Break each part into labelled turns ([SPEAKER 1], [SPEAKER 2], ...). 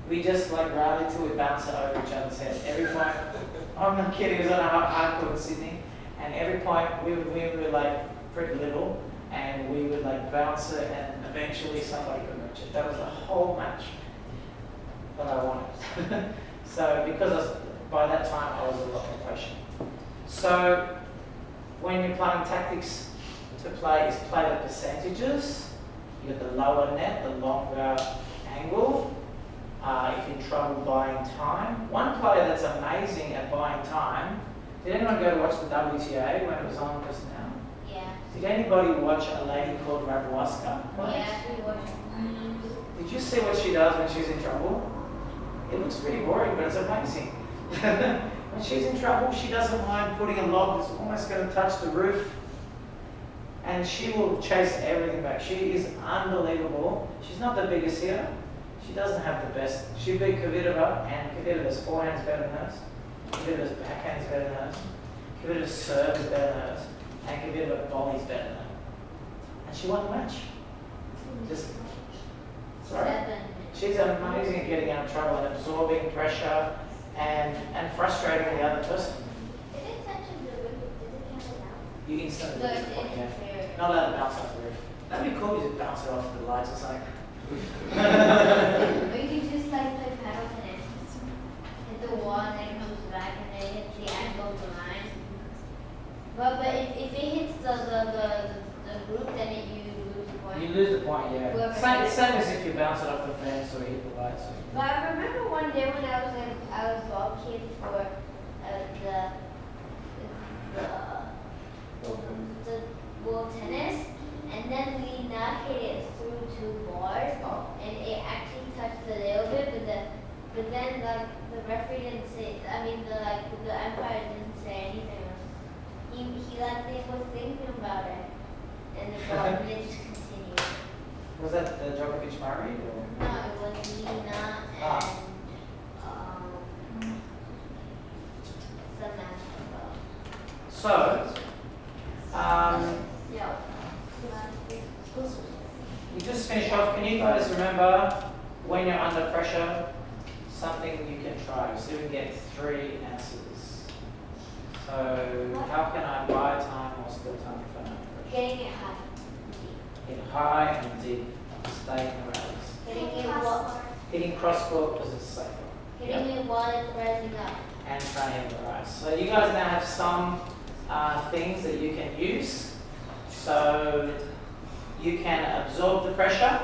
[SPEAKER 1] we just like rally till we bounce it over each other's head. Every point, I'm not kidding, it was on a hard court in Sydney, and every point we were like pretty little, and we would like bounce it, and eventually somebody could reach it. That was the whole match that I wanted. So because by that time I was a lot more patient. So when you're playing tactics to play is play the percentages. You got the lower net, the longer angle. If you're in trouble buying time. One player that's amazing at buying time. Did anyone go to watch the WTA when it was on just now?
[SPEAKER 2] Yeah.
[SPEAKER 1] Did anybody watch a lady called Rabuaska?
[SPEAKER 2] Yeah, we watched.
[SPEAKER 1] Did you see what she does when she's in trouble? It looks pretty boring, but it's amazing. When she's in trouble, she doesn't mind putting a lob that's almost going to touch the roof, and she will chase everything back. She is unbelievable. She's not the biggest here. She doesn't have the best. She beat Kvitova, and Kvitova's forehand's better than hers. Kvitova's backhand's better than hers. Kvitova's serve is better than hers. And Kvitova volley's better than her. And she won the match. Just, sorry. She's amazing at getting out of trouble and absorbing pressure and frustrating the other person.
[SPEAKER 2] If it touches the roof, does it cancel out?
[SPEAKER 1] You instantly
[SPEAKER 2] No,
[SPEAKER 1] lose
[SPEAKER 2] it's
[SPEAKER 1] the point, yeah.
[SPEAKER 2] interfering.
[SPEAKER 1] Not allowed to bounce off the roof. That'd be cool, you just bounce it off the lights or something.
[SPEAKER 2] Or you can just like play paddle tennis. Hit the wall and then it comes back and then hit the angle of the line. But if it hits the roof, then you lose the point.
[SPEAKER 1] You lose the point, yeah. Same as if you bounce it off the fence or hit the lights.
[SPEAKER 2] But I remember one day when I was ball kid for the wall tennis, and then we not hit it through 2 bars, and it actually touched a little bit, but then like the referee didn't say. I mean the umpire didn't say anything. He like they was thinking about it, and the ball and it just continued.
[SPEAKER 1] Was that the Djokovic Murray? Or?
[SPEAKER 2] No, it was Lena and some basketball.
[SPEAKER 1] So,
[SPEAKER 2] Yeah.
[SPEAKER 1] you just finished off. Can you guys remember when you're under pressure, something you can try? So we get 3 answers. So, how can I buy time or steal time if I'm under pressure?
[SPEAKER 2] Getting it high.
[SPEAKER 1] Get high and deep. Stay in the rallies.
[SPEAKER 2] Hitting it while
[SPEAKER 1] Hitting cross court because it's safer.
[SPEAKER 2] hitting it while it's rising up.
[SPEAKER 1] And trying to rise. So you guys now have some things that you can use. So you can absorb the pressure,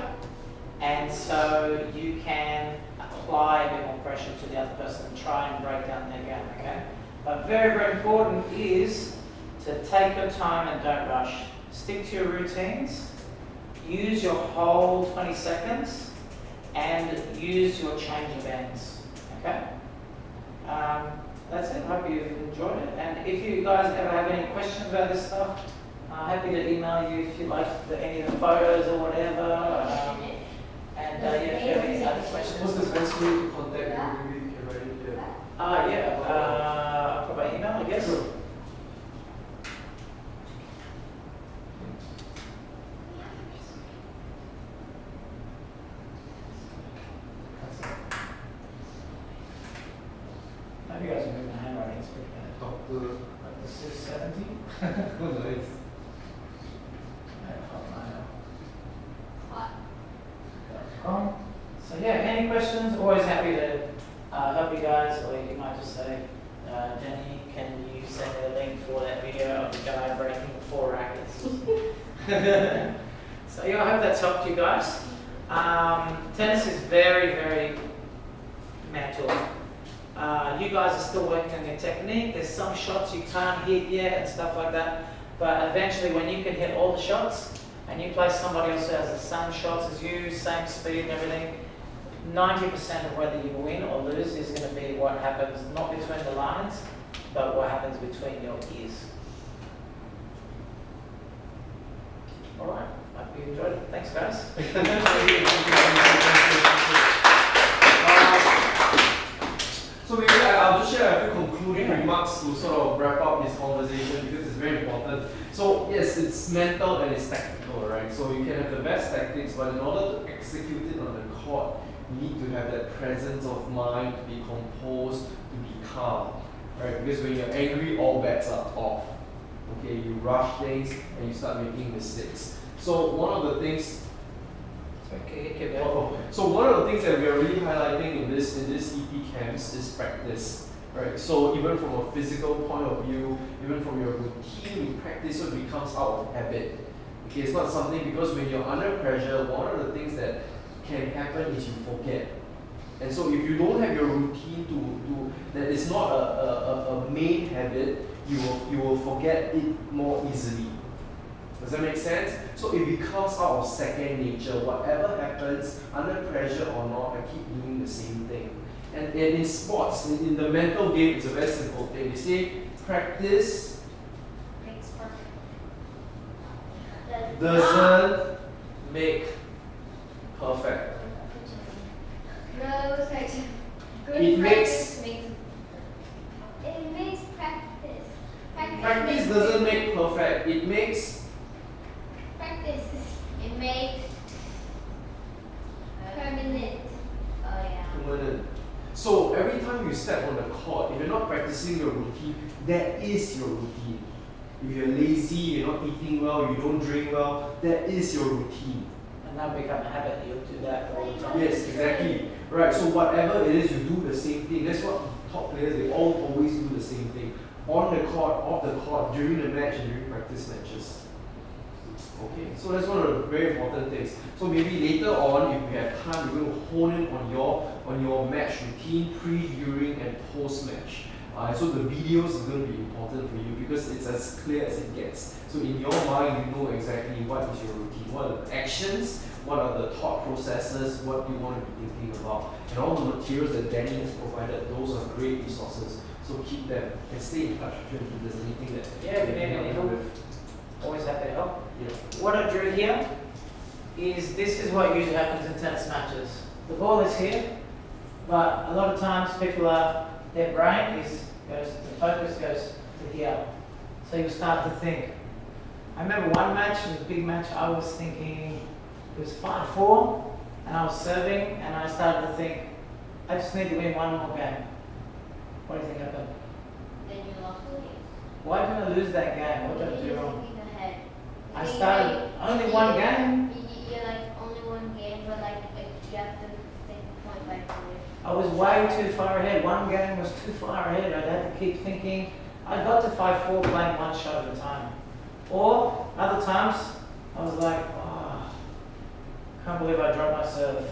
[SPEAKER 1] and so you can apply a bit more pressure to the other person and try and break down their game, okay? But very, very important is to take your time and don't rush. Stick to your routines. Use your whole 20 seconds and use your change of ends, okay? That's it. Hope you've enjoyed it. And if you guys ever have any questions about this stuff, I'm happy to email you if you like any of the photos or whatever. And yeah, if you have any other questions.
[SPEAKER 3] What's the best way to contact you? Maybe you can write it here.
[SPEAKER 1] Yeah. Probably email, I guess.
[SPEAKER 3] Sure.
[SPEAKER 1] You guys are moving the handwriting, it's pretty bad.
[SPEAKER 3] Doctor.
[SPEAKER 1] This is 70.
[SPEAKER 3] Oh, nice.
[SPEAKER 1] So yeah, any questions? Always happy to help you guys, or you might just say, Jenny, can you send me a link for that video of the guy breaking 4 rackets? So yeah, I hope that's helped you guys. Tennis is very, very mental. You guys are still working on your technique. There's some shots you can't hit yet and stuff like that. But eventually when you can hit all the shots and you play somebody else who has the same shots as you, same speed and everything, 90% of whether you win or lose is going to be what happens, not between the lines, but what happens between your ears. Alright, hope you enjoyed it. Thanks guys.
[SPEAKER 3] So maybe I'll just share a few concluding remarks to sort of wrap up this conversation because it's very important. So yes, it's mental and it's tactical, right? So you can have the best tactics, but in order to execute it on the court, You need to have that presence of mind to be composed, to be calm, right? Because when you're angry, all bets are off. Okay, you rush things and you start making mistakes. So one of the things. So one of the things that we are really highlighting in this EP camps is practice. Right, so even from a physical point of view, even from your routine, you practice so it becomes out of habit. Okay, it's not something, because when you're under pressure, one of the things that can happen is you forget. And so if you don't have your routine that is not a main habit, you will forget it more easily. Does that make sense? So it becomes out of second nature. Whatever happens, under pressure or not, I keep doing the same thing. And in sports, in the mental game, it's a very simple thing. They say practice
[SPEAKER 2] Makes perfect.
[SPEAKER 3] doesn't make perfect.
[SPEAKER 2] No, it's like good
[SPEAKER 3] It
[SPEAKER 2] practice makes practice.
[SPEAKER 3] Practice doesn't make perfect. It makes
[SPEAKER 2] practice. It makes permanent. Oh yeah.
[SPEAKER 3] permanent. So every time you step on the court, if you're not practicing your routine, that is your routine. If you're lazy, you're not eating well, you don't drink well, that is your routine.
[SPEAKER 1] And now become a habit, you'll do that all the time.
[SPEAKER 3] Yes, exactly. Right, so whatever it is, you do the same thing. That's what top players, they all always do the same thing. On the court, off the court, during the match, and during practice matches. Okay, so that's one of the very important things. So maybe later on, if we have time, we're going to hone in on your match routine, pre, during, and post match. So the videos is going to be important for you because it's as clear as it gets. So in your mind, you know exactly what is your routine, what are the actions, what are the thought processes, what you want to be thinking about. And all the materials that Danny has provided, those are great resources. So keep them and stay in touch with him if there's anything that
[SPEAKER 1] Yeah, if you need any
[SPEAKER 3] help
[SPEAKER 1] help,
[SPEAKER 3] with.
[SPEAKER 1] always happy to help.
[SPEAKER 3] Yeah.
[SPEAKER 1] What I drew here is this is what usually happens in tennis matches. The ball is here, but a lot of times people are, their brain the focus goes to here. So you start to think. I remember one match, it was a big match, I was thinking, it was 5-4, and I was serving, and I started to think, I just need to win one more game. What do you think happened?
[SPEAKER 2] Then you lost the game.
[SPEAKER 1] Why did I lose that game? What did I do wrong?
[SPEAKER 2] Thinking ahead.
[SPEAKER 1] I started only one game.
[SPEAKER 2] You're like only one game, but like you have to think point by point.
[SPEAKER 1] I was way too far ahead. One game was too far ahead. I'd have to keep thinking. I got to 5-4 playing one shot at a time. Or other times, I was like, oh, can't believe I dropped my serve.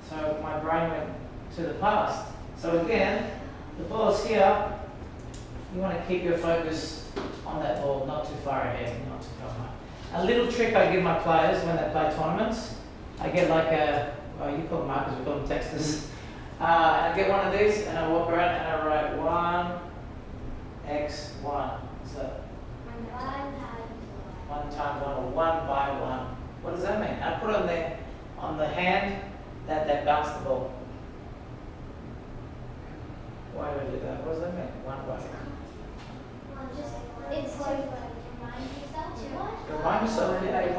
[SPEAKER 1] So my brain went to the past. So again, the ball's here. You want to keep your focus on that ball, not too far ahead, not too far behind. A little trick I give my players when they play tournaments, I get like you call them markers, we call them texters. And I get one of these and I walk around and I write 1x1. So 1 times 1 or 1 by 1. What does that mean? I put on the hand that they bounce the ball. Why do I do that? What does that mean? 1 by 1.
[SPEAKER 2] It's to remind yourself.
[SPEAKER 1] Remind yourself, yeah.
[SPEAKER 2] Read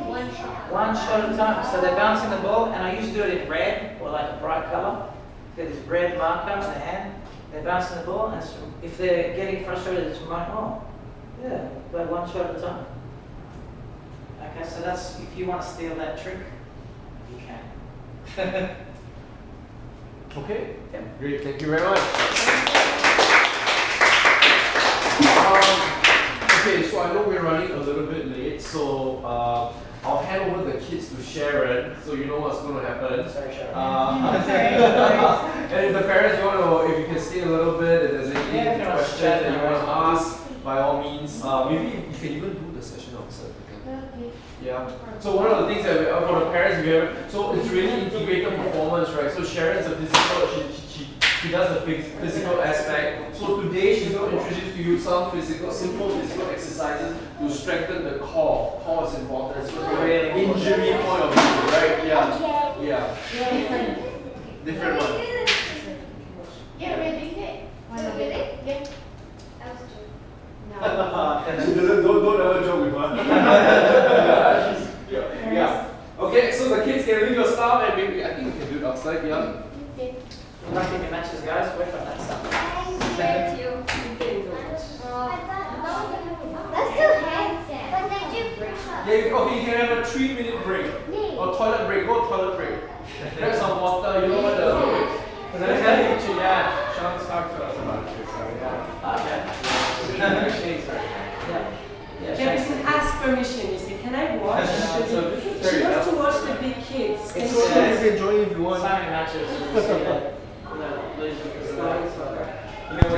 [SPEAKER 2] one shot.
[SPEAKER 1] One shot at a time. So they're bouncing the ball, and I used to do it in red or like a bright color. Get this red marker in the hand. They're bouncing the ball, and if they're getting frustrated, it's reminding, oh, yeah, play one shot at a time. Okay, so that's if you want to steal that trick, you can.
[SPEAKER 3] Okay?
[SPEAKER 1] Yeah.
[SPEAKER 3] Great, thank you very much. Okay, so I know we're running a little bit late, so I'll hand over the kids to Sharon, so you know what's going to happen.
[SPEAKER 1] Sorry, Sharon.
[SPEAKER 3] And if the parents, if you can stay a little bit, if there's any questions that you want to ask, by all means, maybe you can even do the session outside.
[SPEAKER 2] Okay.
[SPEAKER 3] Yeah. So one of the things that for the parents, we have, so it's really integrated performance, right? So Sharon's a physical, she does the physical aspect. So today she's going to introduce to you some simple physical exercises to strengthen the core. Core is important. So from an injury point of view, right? Yeah. Yeah. Different one.
[SPEAKER 2] Yeah, really? Okay. Really? Yeah. That was true.
[SPEAKER 3] Don't ever joke with her. Yeah. Okay, so the kids can some and maybe I think we can do it outside, yeah?
[SPEAKER 2] Okay.
[SPEAKER 1] Good luck with your matches, guys. Work on that stuff.
[SPEAKER 2] Thank you. Let's do handstand. But then do push-ups.
[SPEAKER 3] Yeah, okay, you can have a 3-minute break. Or toilet break, go toilet break. Grab some water, you know what the... Yeah, Sean's talked to us about it, so yeah.
[SPEAKER 1] Okay. Yeah. Yeah,
[SPEAKER 4] Jefferson asked permission. You say, "Can I watch?"
[SPEAKER 3] So this is
[SPEAKER 4] She
[SPEAKER 3] very
[SPEAKER 4] wants to watch the big kids.
[SPEAKER 3] It's
[SPEAKER 4] Can
[SPEAKER 3] okay,
[SPEAKER 4] she-
[SPEAKER 3] you can join if you want.
[SPEAKER 1] so many matches. You know, lose because of that.
[SPEAKER 3] You know,